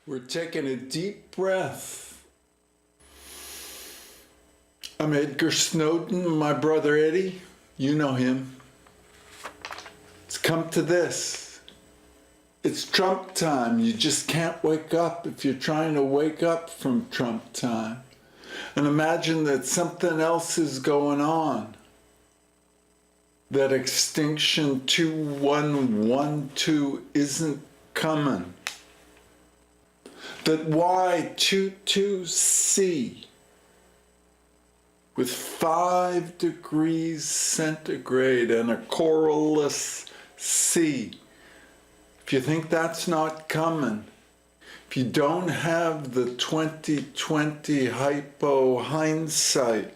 We're taking a deep breath. I'm Edgar Snowden, my brother Eddie. You know him. It's come to this. It's Trump time. You just can't wake up if you're trying to wake up from Trump time. And imagine that something else is going on. That extinction 2112 isn't coming. That Y22C with 5 degrees centigrade and a coralless sea. If you think that's not coming, if you don't have the 2020 hypo hindsight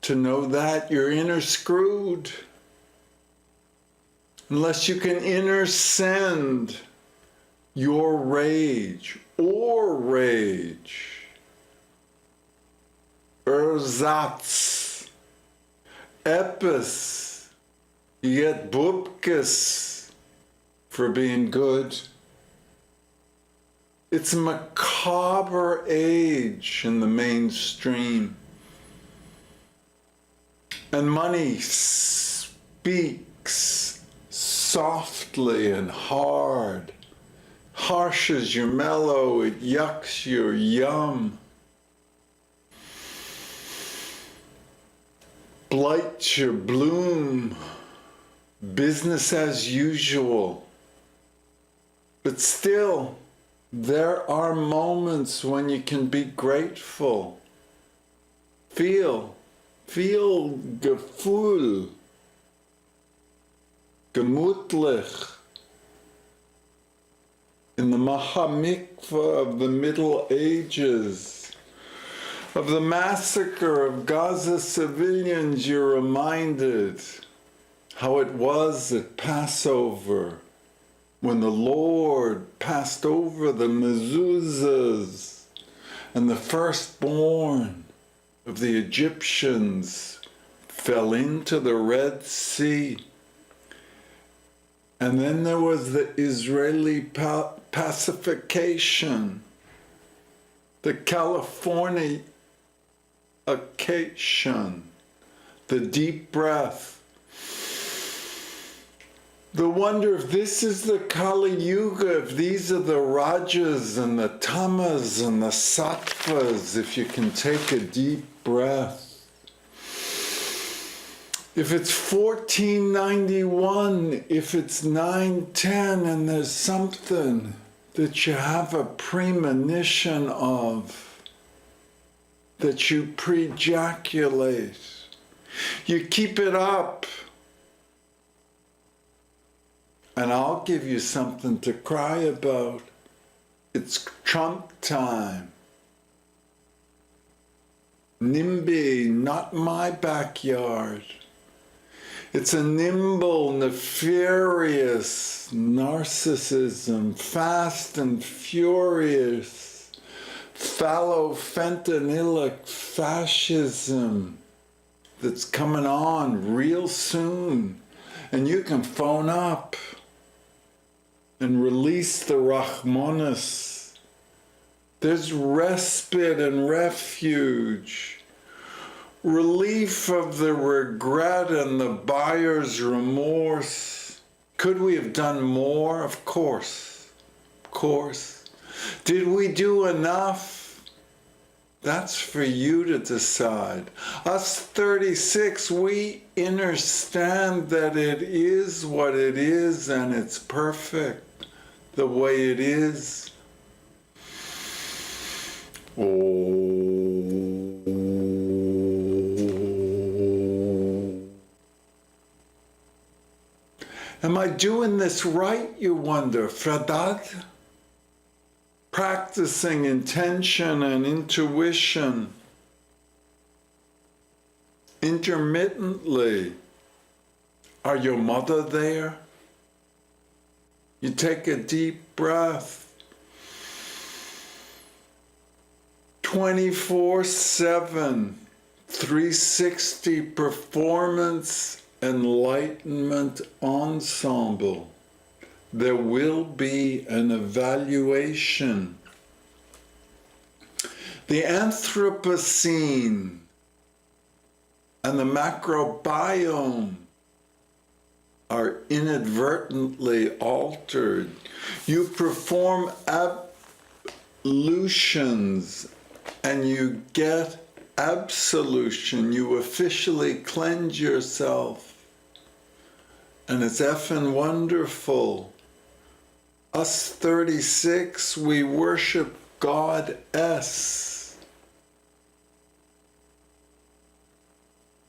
to know that, you're inner screwed. Unless you can inner send your rage or rage. Ersatz. Epis. You get bupkis for being good. It's a macabre age in the mainstream. And money speaks softly and hard. Harshes your mellow, it yucks your yum. Blights your bloom. Business as usual. But still, there are moments when you can be grateful. Feel gefühl, gemütlich. In the Mahamikvah of the Middle Ages, of the massacre of Gaza civilians, you're reminded how it was at Passover when the Lord passed over the mezuzahs and the firstborn of the Egyptians fell into the Red Sea. And then there was the Israeli pacification, the Californication, the deep breath. The wonder if this is the Kali Yuga, if these are the Rajas and the Tamas and the Sattvas, if you can take a deep breath. If it's 1491, if it's 910, and there's something that you have a premonition of, that you prejaculate, you keep it up, and I'll give you something to cry about. It's Trump time. NIMBY, not my backyard. It's a nimble, nefarious narcissism, fast and furious, phallofentanylic fascism that's coming on real soon. And you can phone up and release the Rahmanis. There's respite and refuge. Relief of the regret and the buyer's remorse. Could we have done more? Of course. Of course. Did we do enough? That's for you to decide. Us 36, we understand that it is what it is and it's perfect the way it is. Oh. Am I doing this right, you wonder, Fradat? Practicing intention and intuition intermittently. Are your mother there? You take a deep breath. 24/7, 360 performance enlightenment ensemble. there will be an evaluation. The Anthropocene and the macrobiome are inadvertently altered. You perform ablutions and you get absolution. You officially cleanse yourself. And it's effing wonderful. Us 36, we worship God S.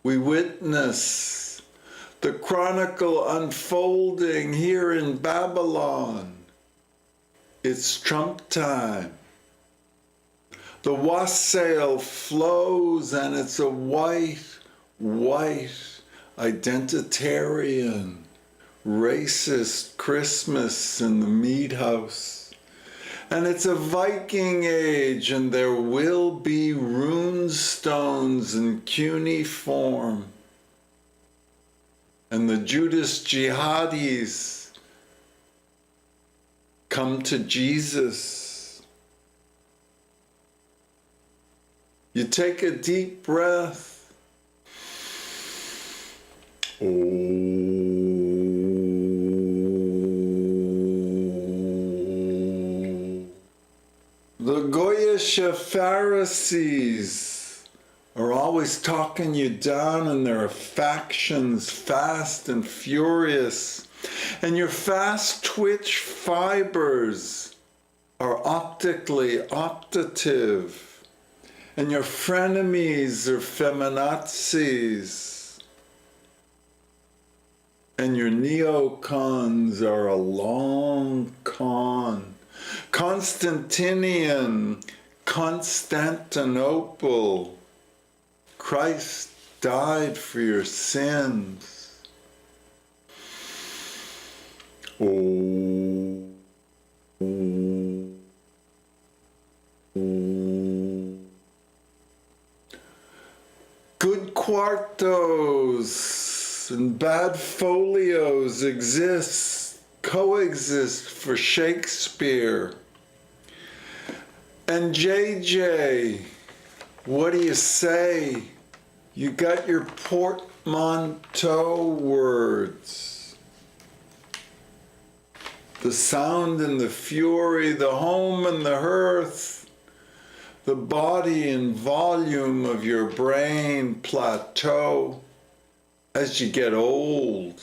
We witness the chronicle unfolding here in Babylon. It's Trump time. The wassail flows and it's a white, identitarian, racist Christmas in the meat house. And it's a Viking age, and there will be rune stones in cuneiform. And the Judas jihadis come to Jesus. You take a deep breath. The Goyish Pharisees are always talking you down, and there are factions, fast and furious. And your fast twitch fibers are optically optative. And your frenemies are feminazis. And your neocons are a long con. Constantinian, Constantinople. Christ died for your sins. Good quartos and bad folios coexist for Shakespeare. And JJ, what do you say? You got your portmanteau words. The sound and the fury, the home and the hearth, the body and volume of your brain plateau as you get old,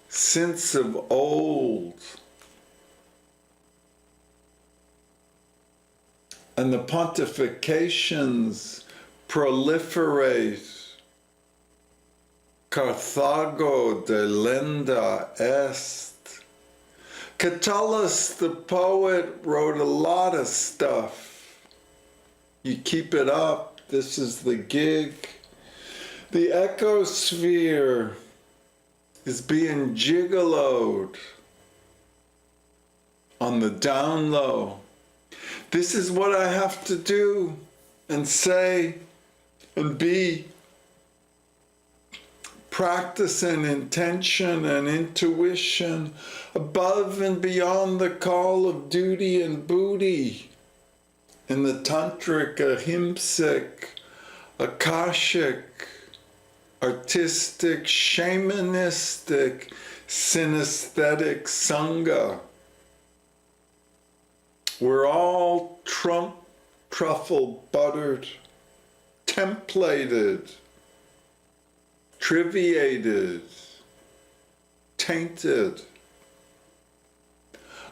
since of old. And the pontifications proliferate. Carthago delenda est. Catullus the poet wrote a lot of stuff. You keep it up, this is the gig. The ecosphere is being gigoloed on the down low. This is what I have to do and say and be. Practicing intention and intuition above and beyond the call of duty and booty. In the tantric, ahimsic, akashic, artistic, shamanistic, synesthetic sangha. We're all truffle buttered, templated, triviated, tainted.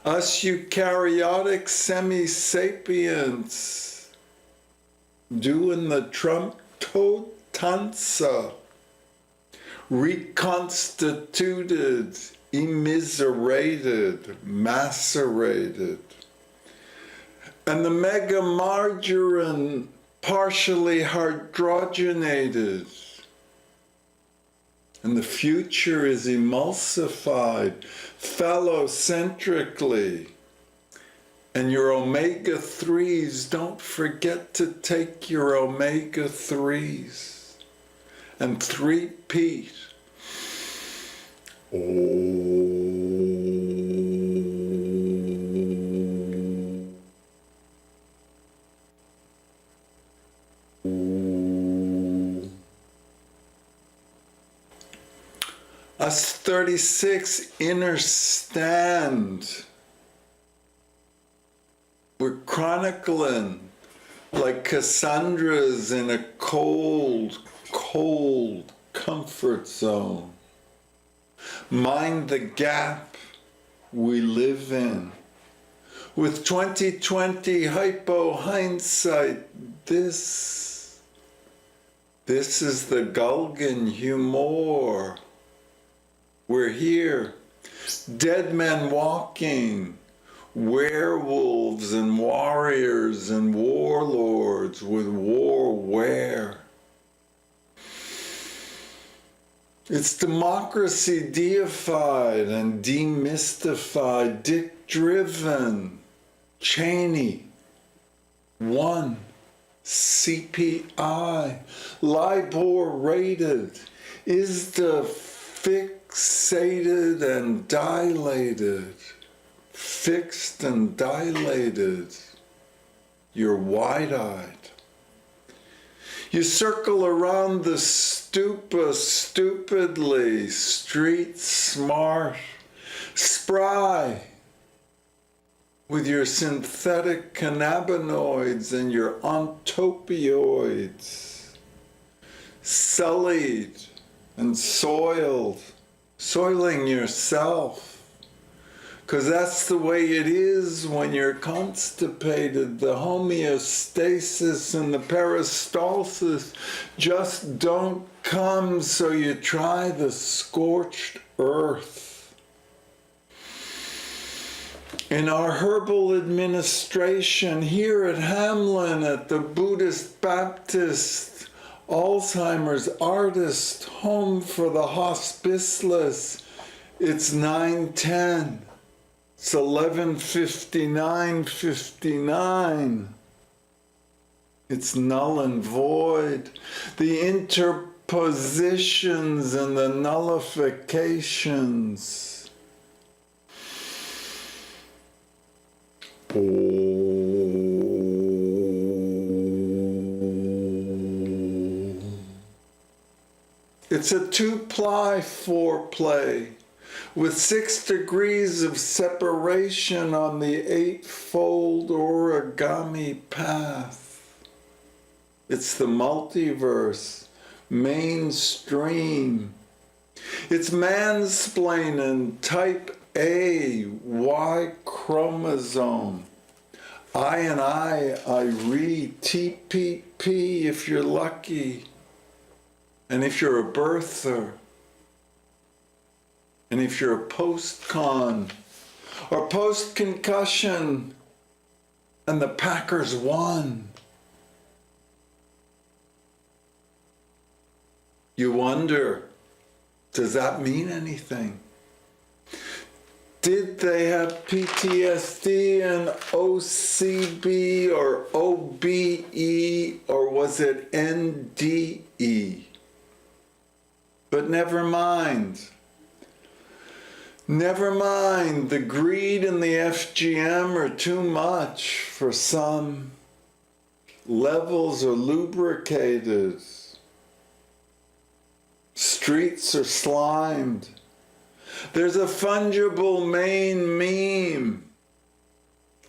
Us eukaryotic semi-sapiens doing the Trump tanza, reconstituted, immiserated, macerated. And the mega margarine partially hydrogenated. And the future is emulsified phallocentrically. And your omega-3s, don't forget to take your omega-3s. And three-peat. Oh. Us 36 inner stand. We're chronicling like Cassandra's in a cold, cold comfort zone. Mind the gap we live in. With 2020 hypo hindsight, this is the Gulgan humor. We're here, dead men walking, werewolves and warriors and warlords with warware. It's democracy deified and demystified, Dick-driven, Cheney, one, CPI, LIBOR rated, is the fixated and dilated, fixed and dilated, you're wide-eyed. You circle around the stupa stupidly, street smart, spry, with your synthetic cannabinoids and your ontopioids, sullied and soiled, soiling yourself. Because that's the way it is when you're constipated. The homeostasis and the peristalsis just don't come, so you try the scorched earth. In our herbal administration here at Hamlin, at the Buddhist Baptist Alzheimer's Artist Home for the Hospiceless, it's 9:10. It's 11:59:59. It's null and void. The interpositions and the nullifications. It's a two-ply foreplay with 6 degrees of separation on the 8-fold origami path. It's the multiverse, mainstream. It's mansplaining, type A, Y chromosome. I read TPP if you're lucky. And if you're a birther, and if you're a post-con or post-concussion and the Packers won, you wonder, does that mean anything? Did they have PTSD and OCB or OBE, or was it NDE? But never mind. Never mind, the greed and the FGM are too much for some. Levels are lubricated. Streets are slimed. There's a fungible main meme.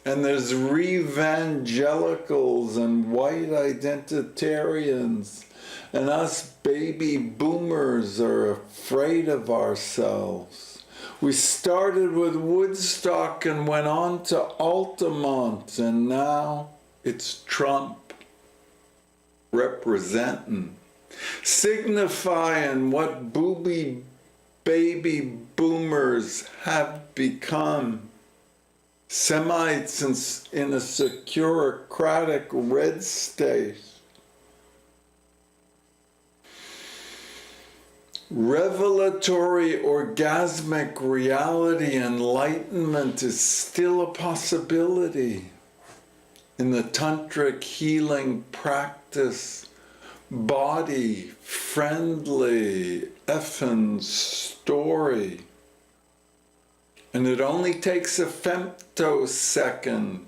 And there's revangelicals and white identitarians. And us baby boomers are afraid of ourselves. We started with Woodstock and went on to Altamont, and now it's Trump representing, signifying what booby baby boomers have become. Semites in a securocratic red state. Revelatory orgasmic reality enlightenment is still a possibility in the tantric healing practice, body friendly effing story. And it only takes a femtosecond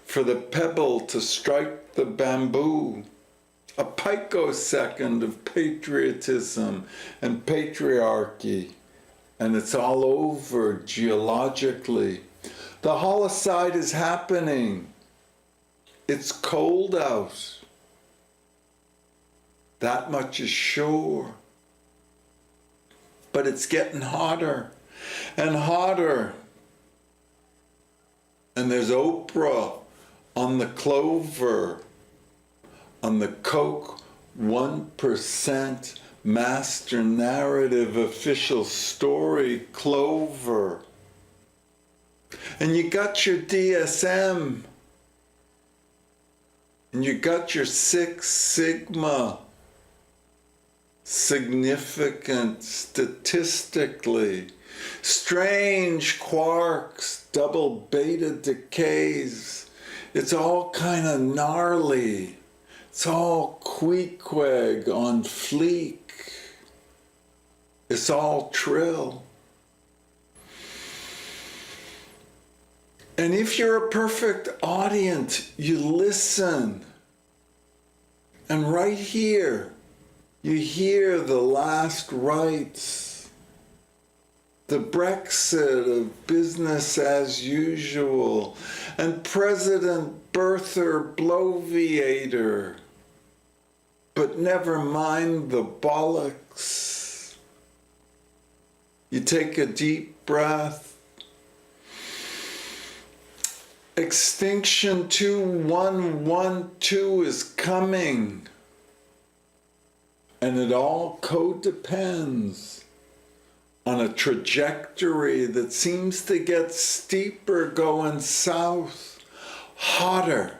for the pebble to strike the bamboo. A picosecond of patriotism and patriarchy and it's all over geologically. The holocide is happening. It's cold out. That much is sure. But it's getting hotter and hotter. And there's Oprah on the clover, on the Coke 1% master narrative official story clover. And you got your DSM. And you got your 6 Sigma. Significant statistically. Strange quarks, double beta decays. It's all kind of gnarly. It's all queequeg on fleek. It's all trill. And if you're a perfect audience, you listen. And right here, you hear the last rites, the Brexit of business as usual, and President Birther Bloviator. But never mind the bollocks. You take a deep breath. Extinction 2112 is coming. And it all co-depends on a trajectory that seems to get steeper going south, hotter.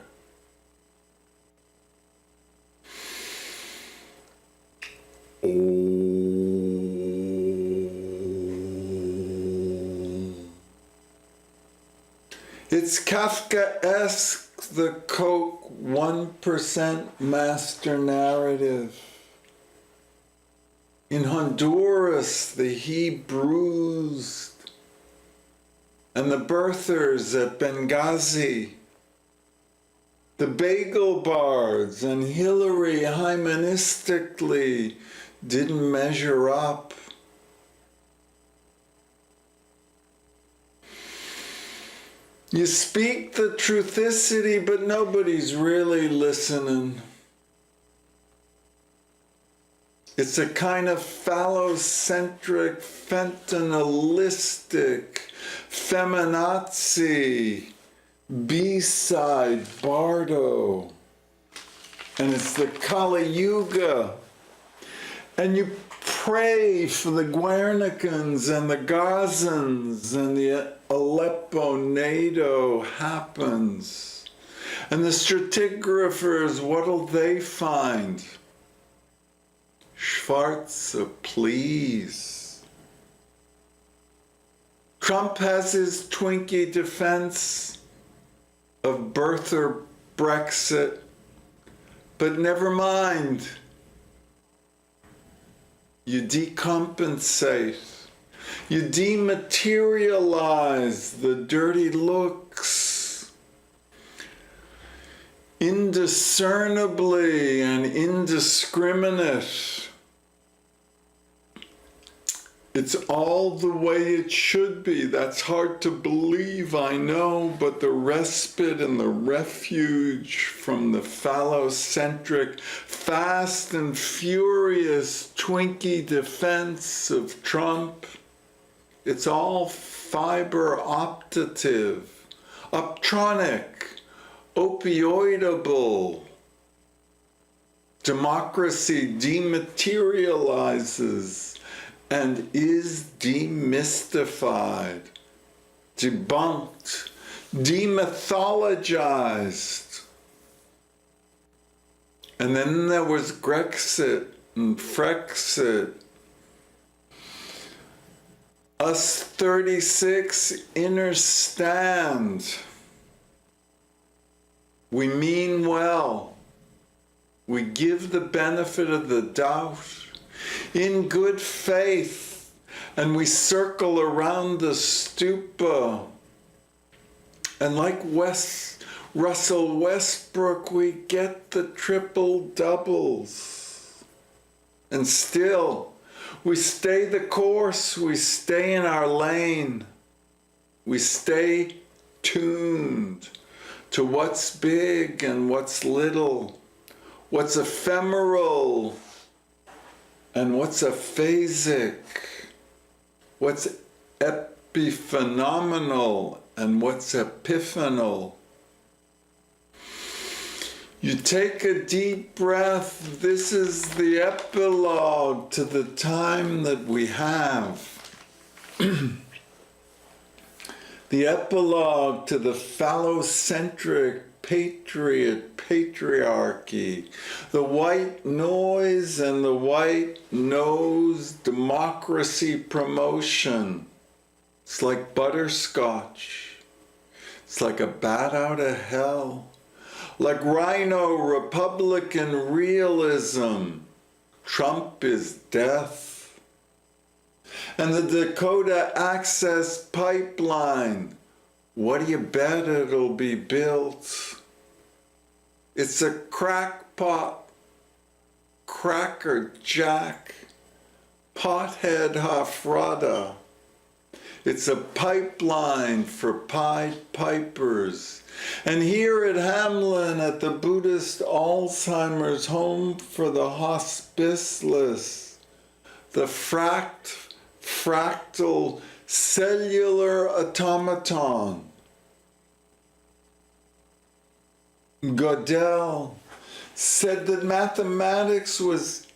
It's Kafkaesque, the Coke 1% master narrative. In Honduras, the Hebrews and the birthers at Benghazi, the bagel bards and Hillary hymenistically didn't measure up. You speak the truthicity, but nobody's really listening. It's a kind of phallocentric, fentanylistic, feminazi, B-side Bardo. And it's the Kali Yuga. And you pray for the Guernicans and the Gazans, and the Aleppo NATO happens. And the stratigraphers, what'll they find? Schwarze, please. Trump has his Twinkie defense of birther Brexit, but never mind. You decompensate. You dematerialize the dirty looks. Indiscernibly and indiscriminate. It's all the way it should be. That's hard to believe, I know, but the respite and the refuge from the phallocentric, fast and furious Twinkie defense of Trump, it's all fiber optative, optronic, opioidable. Democracy dematerializes and is demystified, debunked, demythologized. And then there was Grexit and Frexit. Us 36 understand. We mean well. We give the benefit of the doubt in good faith, and we circle around the stupa. And like Russell Westbrook, we get the triple doubles. And still, We stay the course, we stay in our lane, we stay tuned to what's big and what's little, what's ephemeral and what's aphasic, what's epiphenomenal and what's epiphanal. You take a deep breath. This is the epilogue to the time that we have. The epilogue to the phallocentric patriarchy, the white noise and the white nose democracy promotion. It's like butterscotch. It's like a bat out of hell. Like rhino Republican realism. Trump is death. And the Dakota Access Pipeline. What do you bet it'll be built? It's a crackpot, crackerjack, pothead hafrada. It's a pipeline for Pied Pipers. And here at Hamlin, at the Buddhist Alzheimer's Home for the Hospiceless, the fractal cellular automaton, Gödel, said that mathematics was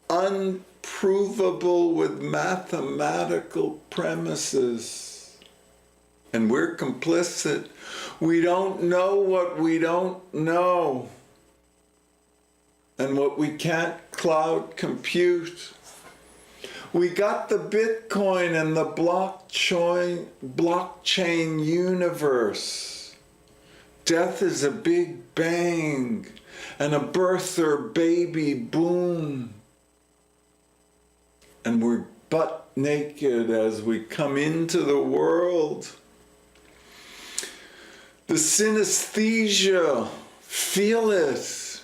unprovable with mathematical premises. And we're complicit. We don't know what we don't know. And what we can't cloud compute. We got the Bitcoin and the blockchain universe. Death is a big bang and a birther baby boom. And we're butt naked as we come into the world. The synesthesia, feel it.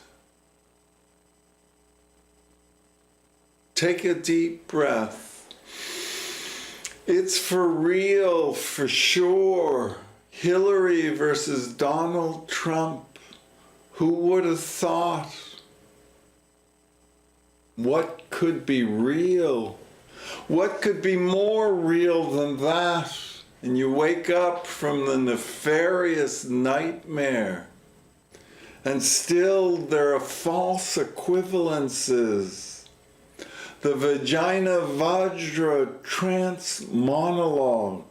Take a deep breath. It's for real, for sure. Hillary versus Donald Trump. Who would have thought? What could be real? What could be more real than that? And you wake up from the nefarious nightmare. And still there are false equivalences. The Vagina Vajra trance monologue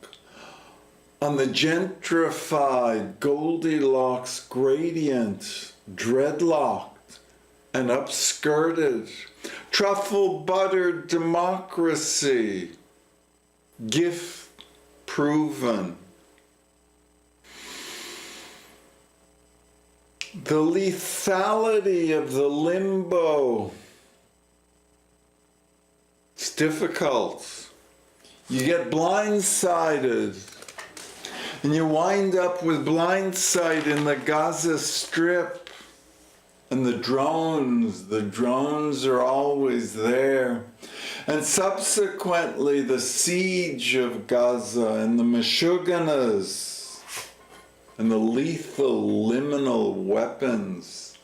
on the gentrified Goldilocks gradient, dreadlocked and upskirted, truffle buttered democracy, gift proven. The lethality of the limbo. It's difficult. You get blindsided. And you wind up with blindsight in the Gaza Strip. And the drones are always there. And subsequently the siege of Gaza and the Meshuggahs and the lethal liminal weapons.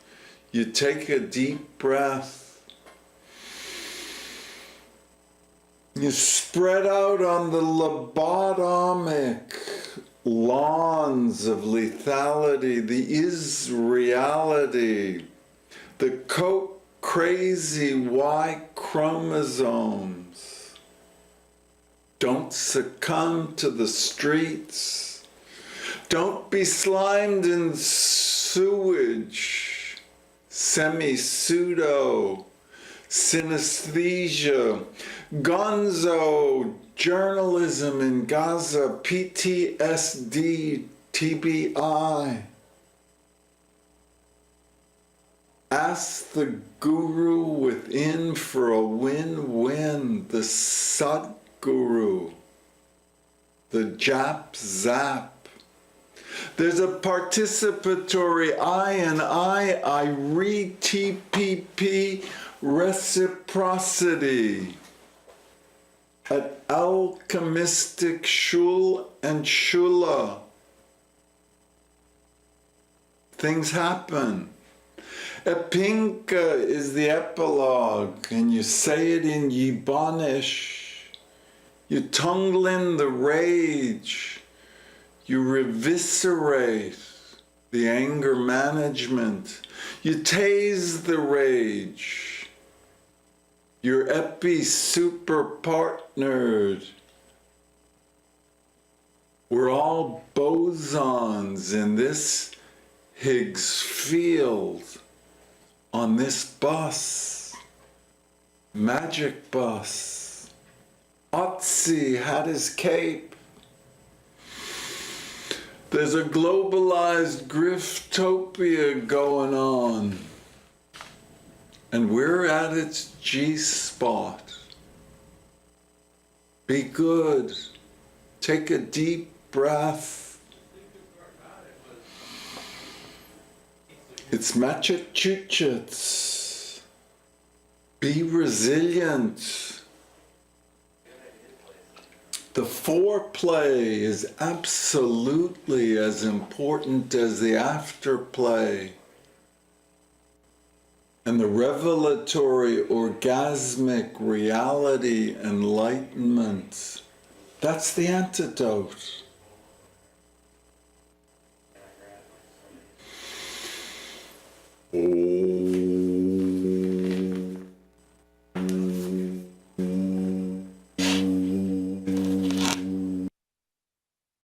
You take a deep breath. You spread out on the lobotomic lawns of lethality, the is-reality, the crazy Y chromosomes. Don't succumb to the streets. Don't be slimed in sewage, semi-pseudo, synesthesia, gonzo, journalism in Gaza, PTSD, TBI. Ask the guru within for a win-win, the Sadguru, the Jap Zap. There's a participatory I and I re-TPP reciprocity. at alchemistic shul and shula. Things happen. Epinka is the epilogue, and you say it in Yibanish. You tunglin the rage. You reviscerate the anger management. You tase the rage. You're epi-super partnered. We're all bosons in this Higgs field, on this bus, magic bus. Otzi had his cape. There's a globalized griftopia going on, and we're at its G-spot. Be good. Take a deep breath. It's Massachusetts. Be resilient. The foreplay is absolutely as important as the afterplay. And the revelatory, orgasmic reality enlightenment. That's the antidote.